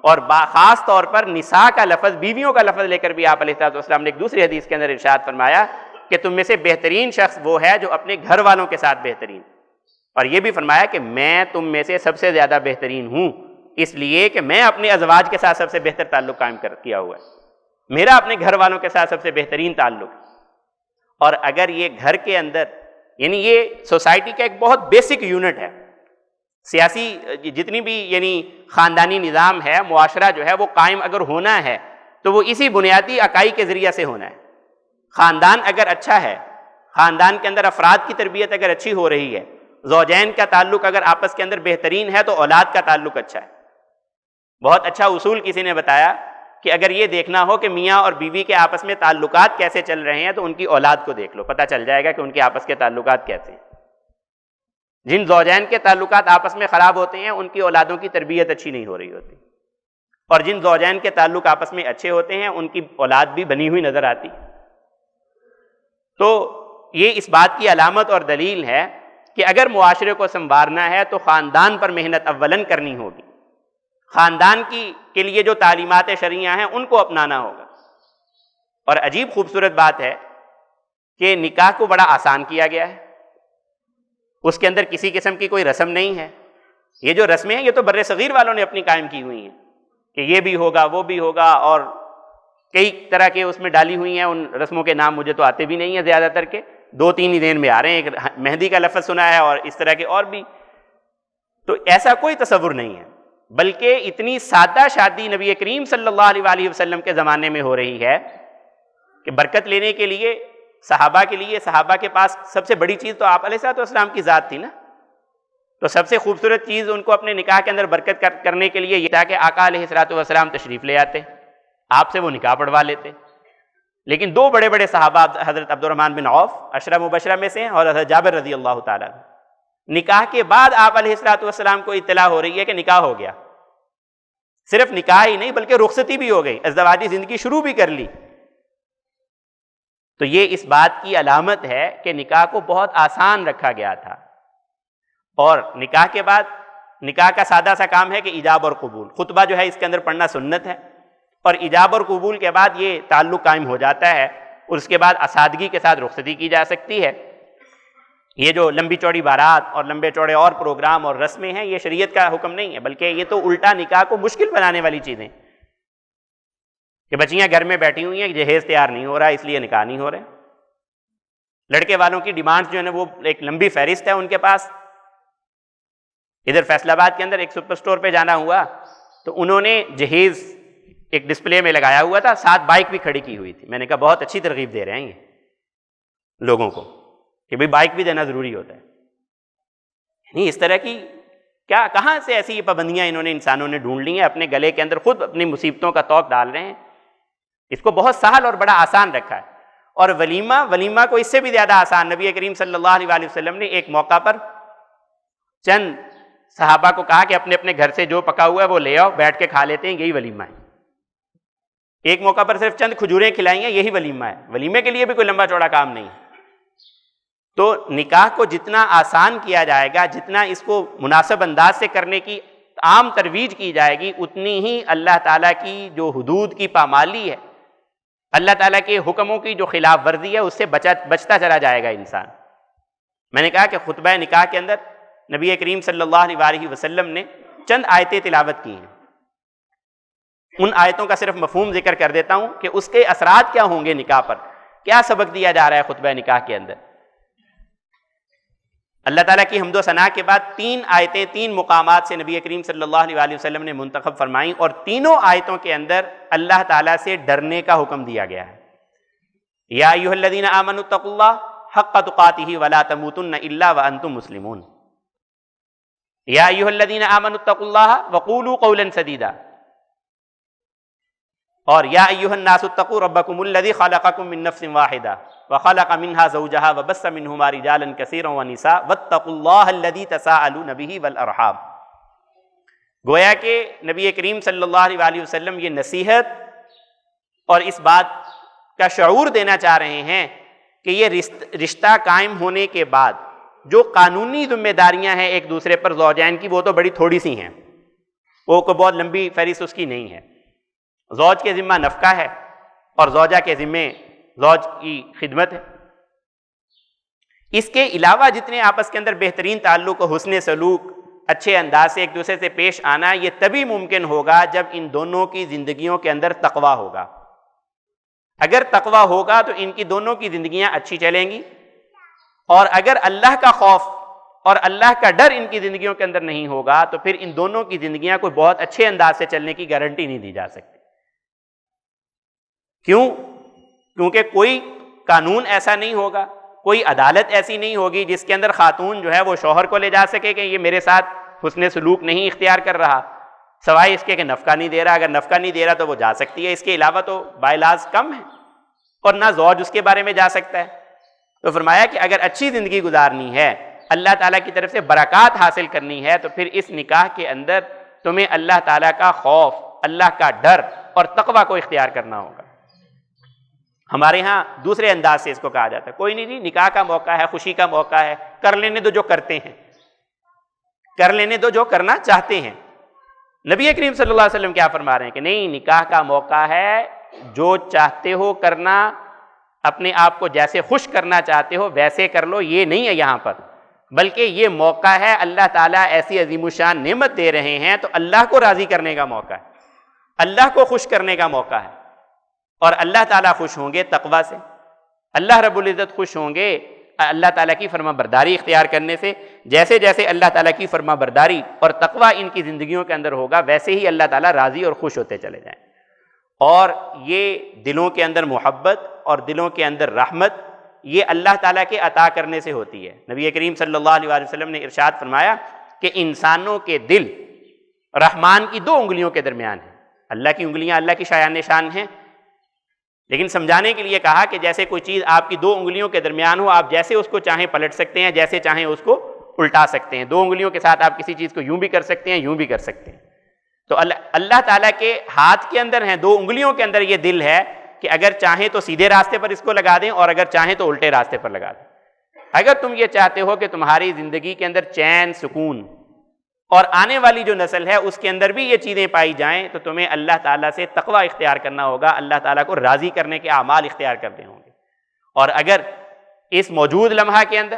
اور خاص طور پر نساء کا لفظ، بیویوں کا لفظ لے کر بھی آپ علیہ السلام نے ایک دوسری حدیث کے اندر ارشاد فرمایا کہ تم میں سے بہترین شخص وہ ہے جو اپنے گھر والوں کے ساتھ بہترین، اور یہ بھی فرمایا کہ میں تم میں سے سب سے زیادہ بہترین ہوں، اس لیے کہ میں اپنے ازواج کے ساتھ سب سے بہتر تعلق قائم کیا ہوا ہے، میرا اپنے گھر والوں کے ساتھ سب سے بہترین تعلق۔ اور اگر یہ گھر کے اندر، یعنی یہ سوسائٹی کا ایک بہت بیسک یونٹ ہے، سیاسی جتنی بھی یعنی خاندانی نظام ہے، معاشرہ جو ہے وہ قائم اگر ہونا ہے تو وہ اسی بنیادی اکائی کے ذریعے سے ہونا ہے۔ خاندان اگر اچھا ہے، خاندان کے اندر افراد کی تربیت اگر اچھی ہو رہی ہے، زوجین کا تعلق اگر آپس کے اندر بہترین ہے تو اولاد کا تعلق اچھا ہے۔ بہت اچھا اصول کسی نے بتایا کہ اگر یہ دیکھنا ہو کہ میاں اور بیوی کے آپس میں تعلقات کیسے چل رہے ہیں تو ان کی اولاد کو دیکھ لو، پتہ چل جائے گا کہ ان کے آپس کے تعلقات کیسے ہیں۔ جن زوجین کے تعلقات آپس میں خراب ہوتے ہیں ان کی اولادوں کی تربیت اچھی نہیں ہو رہی ہوتی، اور جن زوجین کے تعلق آپس میں اچھے ہوتے ہیں ان کی اولاد بھی بنی ہوئی نظر آتی۔ تو یہ اس بات کی علامت اور دلیل ہے کہ اگر معاشرے کو سنوارنا ہے تو خاندان پر محنت اولن کرنی ہوگی، خاندان کے لیے جو تعلیمات شرعیہ ہیں ان کو اپنانا ہوگا۔ اور عجیب خوبصورت بات ہے کہ نکاح کو بڑا آسان کیا گیا ہے، اس کے اندر کسی قسم کی کوئی رسم نہیں ہے۔ یہ جو رسمیں ہیں یہ تو بر صغیر والوں نے اپنی قائم کی ہوئی ہیں کہ یہ بھی ہوگا وہ بھی ہوگا، اور کئی طرح کے اس میں ڈالی ہوئی ہیں۔ ان رسموں کے نام مجھے تو آتے بھی نہیں ہیں زیادہ تر کے، دو تین ہی ذہن میں آ رہے ہیں، ایک مہندی کا لفظ سنا ہے اور اس طرح کے اور بھی۔ تو ایسا کوئی تصور نہیں ہے، بلکہ اتنی سادہ شادی نبی کریم صلی اللہ علیہ وسلم کے زمانے میں ہو رہی ہے کہ برکت لینے کے لیے صحابہ کے لیے، صحابہ کے پاس سب سے بڑی چیز تو آپ علیہ السلام کی ذات تھی نا، تو سب سے خوبصورت چیز ان کو اپنے نکاح کے اندر برکت کرنے کے لیے یہ تھا کہ آقا علیہ السلام تشریف لے آتے، آپ سے وہ نکاح پڑھوا لیتے۔ لیکن دو بڑے بڑے صحابہ حضرت عبد الرحمن بن عوف عشرہ مبشرہ میں سے ہیں، اور حضرت جابر رضی اللہ تعالیٰ، نکاح کے بعد آپ علیہ السلام کو اطلاع ہو رہی ہے کہ نکاح ہو گیا۔ صرف نکاح ہی نہیں بلکہ رخصتی بھی ہو گئی، ازدواجی زندگی شروع بھی کر لی۔ تو یہ اس بات کی علامت ہے کہ نکاح کو بہت آسان رکھا گیا تھا۔ اور نکاح کے بعد، نکاح کا سادہ سا کام ہے کہ ایجاب اور قبول، خطبہ جو ہے اس کے اندر پڑھنا سنت ہے، اور ایجاب اور قبول کے بعد یہ تعلق قائم ہو جاتا ہے، اور اس کے بعد اسادگی کے ساتھ رخصتی کی جا سکتی ہے۔ یہ جو لمبی چوڑی بارات اور لمبے چوڑے اور پروگرام اور رسمیں ہیں یہ شریعت کا حکم نہیں ہے، بلکہ یہ تو الٹا نکاح کو مشکل بنانے والی چیزیں کہ بچیاں گھر میں بیٹھی ہوئی ہیں، جہیز تیار نہیں ہو رہا اس لیے نکاح نہیں ہو رہے۔ لڑکے والوں کی ڈیمانڈ جو ہے وہ ایک لمبی فہرست ہے ان کے پاس. ادھر فیصل آباد کے اندر ایک سپر اسٹور پہ جانا ہوا تو انہوں نے جہیز ایک ڈسپلے میں لگایا ہوا تھا, ساتھ بائک بھی کھڑی کی ہوئی تھی. میں نے کہا بہت اچھی ترغیب دے رہے ہیں یہ لوگوں کو کہ بھئی بائک بھی دینا ضروری ہوتا ہے. نہیں, اس طرح کی کیا کہاں سے ایسی پابندیاں انہوں نے انسانوں نے ڈھونڈ لی ہیں, اپنے گلے کے اندر خود اپنی مصیبتوں کا توق ڈال رہے ہیں. اس کو بہت سہل اور بڑا آسان رکھا ہے. اور ولیمہ کو اس سے بھی زیادہ آسان نبی کریم صلی اللہ علیہ وسلم نے ایک موقع پر چند صحابہ کو کہا کہ اپنے اپنے گھر سے جو پکا ہوا ہے وہ لے آؤ, بیٹھ کے کھا لیتے ہیں, یہی ولیمہ ہے. ایک موقع پر صرف چند کھجوریں کھلائیں گے, یہی ولیمہ ہے. ولیمے کے لیے بھی کوئی لمبا چوڑا کام نہیں. تو نکاح کو جتنا آسان کیا جائے گا, جتنا اس کو مناسب انداز سے کرنے کی عام ترویج کی جائے گی, اتنی ہی اللہ تعالیٰ کی جو حدود کی پامالی ہے, اللہ تعالیٰ کے حکموں کی جو خلاف ورزی ہے, اس سے بچتا چلا جائے گا انسان. میں نے کہا کہ خطبہ نکاح کے اندر نبی کریم صلی اللہ علیہ وسلم نے چند آیتیں تلاوت کی ہیں. ان آیتوں کا صرف مفہوم ذکر کر دیتا ہوں کہ اس کے اثرات کیا ہوں گے نکاح پر, کیا سبق دیا جا رہا ہے خطبہ نکاح کے اندر. اللہ تعالیٰ کی حمد و ثنا کے بعد 3 آیتیں 3 مقامات سے نبی کریم صلی اللہ علیہ وسلم نے منتخب فرمائیں, اور تینوں آیتوں کے اندر اللہ تعالیٰ سے ڈرنے کا حکم دیا گیا ہے. یا ایھا الذین آمنوا اتقوا اللہ حق تقاتہ ولا تموتن الا وانتم مسلمون. یا ایھا الذین آمنوا اتقوا اللہ وقولوا قولا سدیدا. اور یا ایھا الناس اتقوا ربکم الذی خلقکم من نفس واحدہ وخلق منها زوجها وبث منهما رجالا كثيرا ونساء واتقوا الله الذي تساءلون به والارحام. گویا کہ نبی کریم صلی اللہ علیہ وسلم یہ نصیحت اور اس بات کا شعور دینا چاہ رہے ہیں کہ یہ رشتہ قائم ہونے کے بعد جو قانونی ذمہ داریاں ہیں ایک دوسرے پر زوجین کی, وہ تو بڑی تھوڑی سی ہیں, وہ کوئی بہت لمبی فہرست اس کی نہیں ہے. زوج کے ذمہ نفقہ ہے اور زوجہ کے ذمہ زوج کی خدمت ہے. اس کے علاوہ جتنے آپس کے اندر بہترین تعلق و حسن سلوک, اچھے انداز سے ایک دوسرے سے پیش آنا, یہ تبھی ممکن ہوگا جب ان دونوں کی زندگیوں کے اندر تقویٰ ہوگا. اگر تقویٰ ہوگا تو ان کی دونوں کی زندگیاں اچھی چلیں گی, اور اگر اللہ کا خوف اور اللہ کا ڈر ان کی زندگیوں کے اندر نہیں ہوگا تو پھر ان دونوں کی زندگیاں کوئی بہت اچھے انداز سے چلنے کی گارنٹی نہیں دی جا سکتی. کیوں؟ کیونکہ کوئی قانون ایسا نہیں ہوگا, کوئی عدالت ایسی نہیں ہوگی جس کے اندر خاتون جو ہے وہ شوہر کو لے جا سکے کہ یہ میرے ساتھ حسن سلوک نہیں اختیار کر رہا, سوائے اس کے کہ نفقہ نہیں دے رہا. اگر نفقہ نہیں دے رہا تو وہ جا سکتی ہے, اس کے علاوہ تو باعلاج کم ہے, اور نہ زوج اس کے بارے میں جا سکتا ہے. تو فرمایا کہ اگر اچھی زندگی گزارنی ہے, اللہ تعالیٰ کی طرف سے برکات حاصل کرنی ہے, تو پھر اس نکاح کے اندر تمہیں اللہ تعالیٰ کا خوف, اللہ کا ڈر اور تقویٰ کو اختیار کرنا ہوگا. ہمارے ہاں دوسرے انداز سے اس کو کہا جاتا ہے, کوئی نہیں جی نکاح کا موقع ہے, خوشی کا موقع ہے, کر لینے دو جو کرتے ہیں, کر لینے دو جو کرنا چاہتے ہیں. نبی کریم صلی اللہ علیہ وسلم کیا فرما رہے ہیں کہ نہیں, نکاح کا موقع ہے, جو چاہتے ہو کرنا, اپنے آپ کو جیسے خوش کرنا چاہتے ہو ویسے کر لو. یہ نہیں ہے یہاں پر, بلکہ یہ موقع ہے, اللہ تعالیٰ ایسی عظیم الشان نعمت دے رہے ہیں تو اللہ کو راضی کرنے کا موقع ہے, اللہ کو خوش کرنے کا موقع ہے. اور اللہ تعالیٰ خوش ہوں گے تقویٰ سے, اللہ رب العزت خوش ہوں گے اللہ تعالیٰ کی فرما برداری اختیار کرنے سے. جیسے جیسے اللہ تعالیٰ کی فرما برداری اور تقویٰ ان کی زندگیوں کے اندر ہوگا, ویسے ہی اللہ تعالیٰ راضی اور خوش ہوتے چلے جائیں. اور یہ دلوں کے اندر محبت اور دلوں کے اندر رحمت, یہ اللہ تعالیٰ کے عطا کرنے سے ہوتی ہے. نبی کریم صلی اللہ علیہ وسلم نے ارشاد فرمایا کہ انسانوں کے دل رحمان کی 2 انگلیوں کے درمیان ہیں. اللہ کی انگلیاں اللہ کی شایان شان ہیں, لیکن سمجھانے کے لیے کہا کہ جیسے کوئی چیز آپ کی 2 انگلیوں کے درمیان ہو, آپ جیسے اس کو چاہیں پلٹ سکتے ہیں, جیسے چاہیں اس کو الٹا سکتے ہیں. 2 انگلیوں کے ساتھ آپ کسی چیز کو یوں بھی کر سکتے ہیں, یوں بھی کر سکتے ہیں. تو اللہ تعالیٰ کے ہاتھ کے اندر ہیں, 2 انگلیوں کے اندر یہ دل ہے کہ اگر چاہیں تو سیدھے راستے پر اس کو لگا دیں, اور اگر چاہیں تو الٹے راستے پر لگا دیں. اگر تم یہ چاہتے ہو کہ تمہاری زندگی کے اندر چین, سکون, اور آنے والی جو نسل ہے اس کے اندر بھی یہ چیزیں پائی جائیں, تو تمہیں اللہ تعالیٰ سے تقویٰ اختیار کرنا ہوگا, اللہ تعالیٰ کو راضی کرنے کے اعمال اختیار کرنے ہوں گے. اور اگر اس موجود لمحہ کے اندر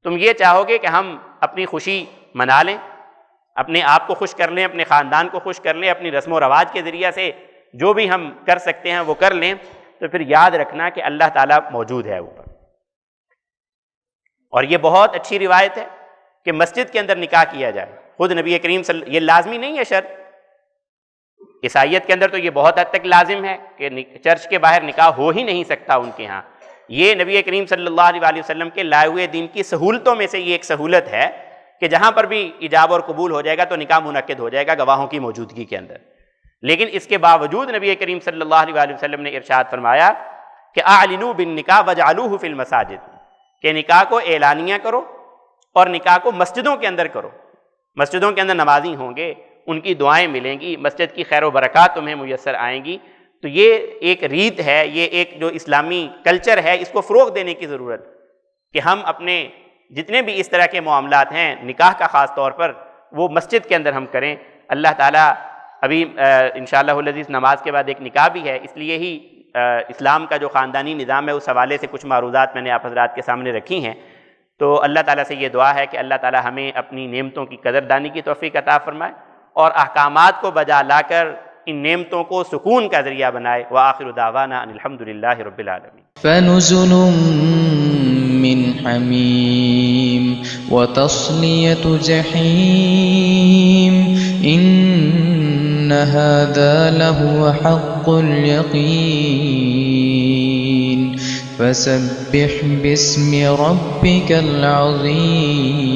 تم یہ چاہو گے کہ ہم اپنی خوشی منا لیں, اپنے آپ کو خوش کر لیں, اپنے خاندان کو خوش کر لیں, اپنی رسم و رواج کے ذریعے سے جو بھی ہم کر سکتے ہیں وہ کر لیں, تو پھر یاد رکھنا کہ اللہ تعالیٰ موجود ہے اوپر. اور یہ بہت اچھی روایت ہے کہ مسجد کے اندر نکاح کیا جائے. خود نبی کریم یہ لازمی نہیں ہے شرط. عیسائیت کے اندر تو یہ بہت حد تک لازم ہے کہ چرچ کے باہر نکاح ہو ہی نہیں سکتا ان کے ہاں. یہ نبی کریم صلی اللہ علیہ وسلم کے لائے ہوئے دین کی سہولتوں میں سے یہ ایک سہولت ہے کہ جہاں پر بھی ایجاب اور قبول ہو جائے گا تو نکاح منعقد ہو جائے گا گواہوں کی موجودگی کے اندر. لیکن اس کے باوجود نبی کریم صلی اللہ علیہ وسلم نے ارشاد فرمایا کہ اعلنوا بالنکاح وجعلوہ فی المساجد، کہ نکاح کو اعلانیہ کرو اور نکاح کو مسجدوں کے اندر کرو. مسجدوں کے اندر نمازی ہوں گے، ان کی دعائیں ملیں گی، مسجد کی خیر و برکات تمہیں میسر آئیں گی. تو یہ ایک ریت ہے، یہ ایک جو اسلامی کلچر ہے، اس کو فروغ دینے کی ضرورت کہ ہم اپنے جتنے بھی اس طرح کے معاملات ہیں نکاح کا خاص طور پر وہ مسجد کے اندر ہم کریں. اللہ تعالیٰ ابھی انشاءاللہ العزیز نماز کے بعد ایک نکاح بھی ہے، اس لیے ہی اسلام کا جو خاندانی نظام ہے اس حوالے سے کچھ معروضات میں نے آپ حضرات کے سامنے رکھی ہیں. تو اللہ تعالیٰ سے یہ دعا ہے کہ اللہ تعالیٰ ہمیں اپنی نعمتوں کی قدردانی کی توفیق عطا فرمائے اور احکامات کو بجا لا کر ان نعمتوں کو سکون کا ذریعہ بنائے. وآخر دعوانا ان الحمدللہ رب العالمین. فنزل من حمیم وتصلیۃ جحیم ان هذا لهو حق اليقین فسبح باسم ربک العظیم.